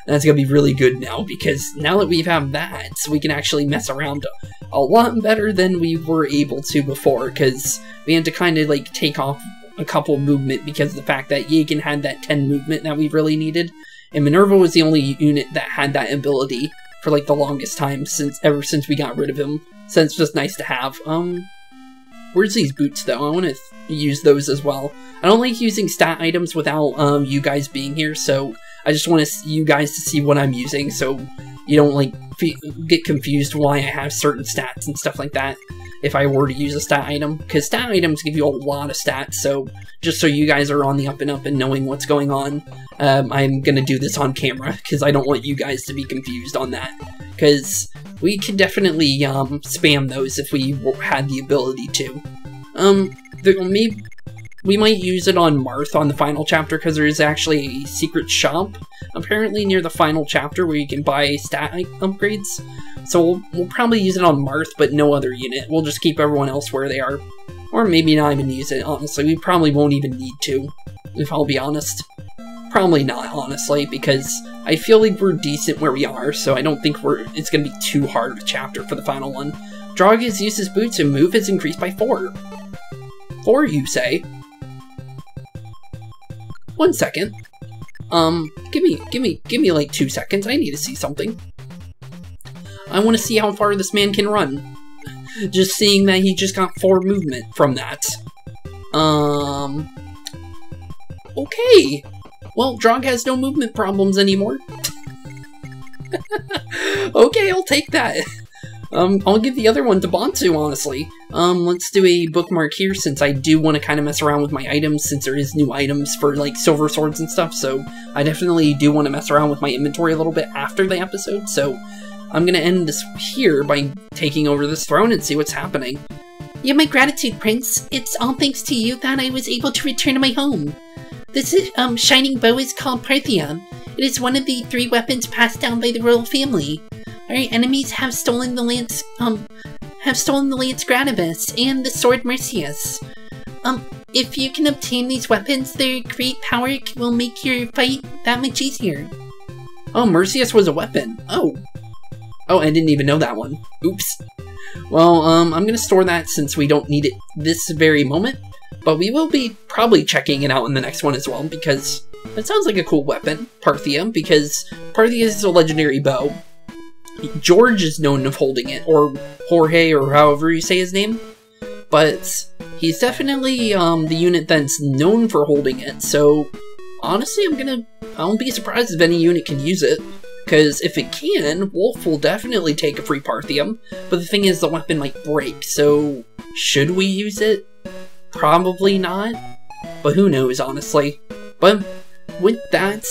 that's gonna be really good now, because now that we have that, we can actually mess around a lot better than we were able to before, because we had to kind of like take off a couple movement because of the fact that Yagen had that 10 movement that we really needed, and Minerva was the only unit that had that ability for like the longest time ever since we got rid of him. So it's just nice to have. Where's these boots though? I want to use those as well. I don't like using stat items without you guys being here, so I just want you guys to see what I'm using, so you don't like get confused why I have certain stats and stuff like that if I were to use a stat item, because stat items give you a lot of stats, so just so you guys are on the up and up and knowing what's going on, I'm gonna do this on camera, because I don't want you guys to be confused on that, because we could definitely spam those if we had the ability to. We might use it on Marth on the final chapter, because there is actually a secret shop, apparently near the final chapter, where you can buy stat upgrades. So we'll probably use it on Marth, but no other unit. We'll just keep everyone else where they are. Or maybe not even use it, honestly. We probably won't even need to, if I'll be honest. Probably not, honestly, because I feel like we're decent where we are, so I don't think it's going to be too hard of a chapter for the final one. Drog has used his boots and move has increased by 4. 4, you say? 1 second. Give me like 2 seconds. I need to see something. I want to see how far this man can run. Just seeing that he just got 4 movement from that. Okay. Well, Drog has no movement problems anymore. Okay, I'll take that. I'll give the other one to Bantu, honestly. Let's do a bookmark here, since I do want to kind of mess around with my items, since there is new items for, like, silver swords and stuff, so I definitely do want to mess around with my inventory a little bit after the episode, so I'm gonna end this here by taking over this throne and see what's happening. You have my gratitude, Prince. It's all thanks to you that I was able to return to my home. This is, shining bow is called Parthium. It is one of the 3 weapons passed down by the royal family. Our enemies have stolen the lance, Gradivus and the sword Mercius. If you can obtain these weapons, their great power will make your fight that much easier. Oh, Mercius was a weapon. Oh, I didn't even know that one. Oops. Well, I'm gonna store that since we don't need it this very moment, but we will be probably checking it out in the next one as well, because that sounds like a cool weapon, Parthia, because Parthia is a legendary bow. George is known of holding it, or Jorge, or however you say his name, but he's definitely the unit that's known for holding it, so honestly I won't be surprised if any unit can use it, because if it can, Wolf will definitely take a free Parthium, but the thing is the weapon might break, so should we use it? Probably not, but who knows, honestly. But with that,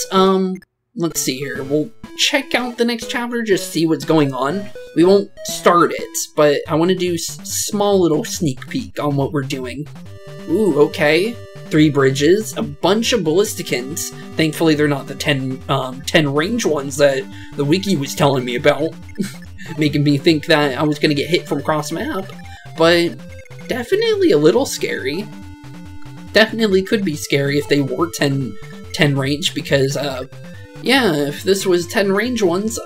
let's see here, we'll check out the next chapter, just see what's going on. We won't start it, but I want to do small little sneak peek on what we're doing. Ooh, okay. 3 bridges, a bunch of Ballisticans. Thankfully they're not the 10 range ones that the wiki was telling me about. Making me think that I was going to get hit from cross map. But definitely a little scary. Definitely could be scary if they were 10 range, because yeah, if this was 10 range ones,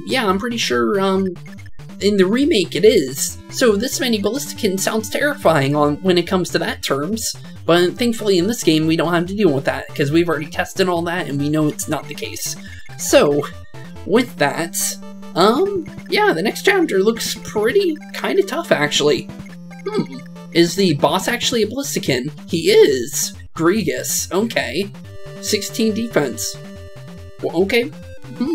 yeah, I'm pretty sure, in the remake it is. So this many Ballisticans sounds terrifying when it comes to that terms, but thankfully in this game we don't have to deal with that, because we've already tested all that and we know it's not the case. So, with that, yeah, the next chapter looks pretty kinda tough actually. Is the boss actually a Ballistican? He is! Grigus, okay. 16 defense. Well, okay.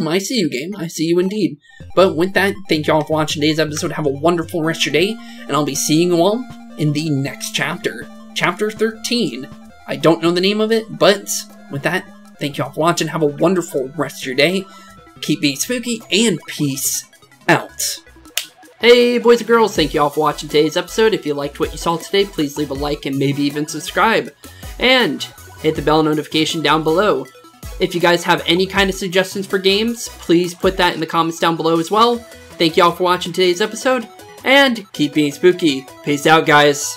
I see you, game. I see you indeed. But with that, thank you all for watching today's episode. Have a wonderful rest of your day, and I'll be seeing you all in the next chapter. Chapter 13. I don't know the name of it, but with that, thank you all for watching. Have a wonderful rest of your day. Keep being spooky, and peace out. Hey boys and girls, thank you all for watching today's episode. If you liked what you saw today, please leave a like and maybe even subscribe. And hit the bell notification down below. If you guys have any kind of suggestions for games, please put that in the comments down below as well. Thank you all for watching today's episode, and keep being spooky. Peace out, guys.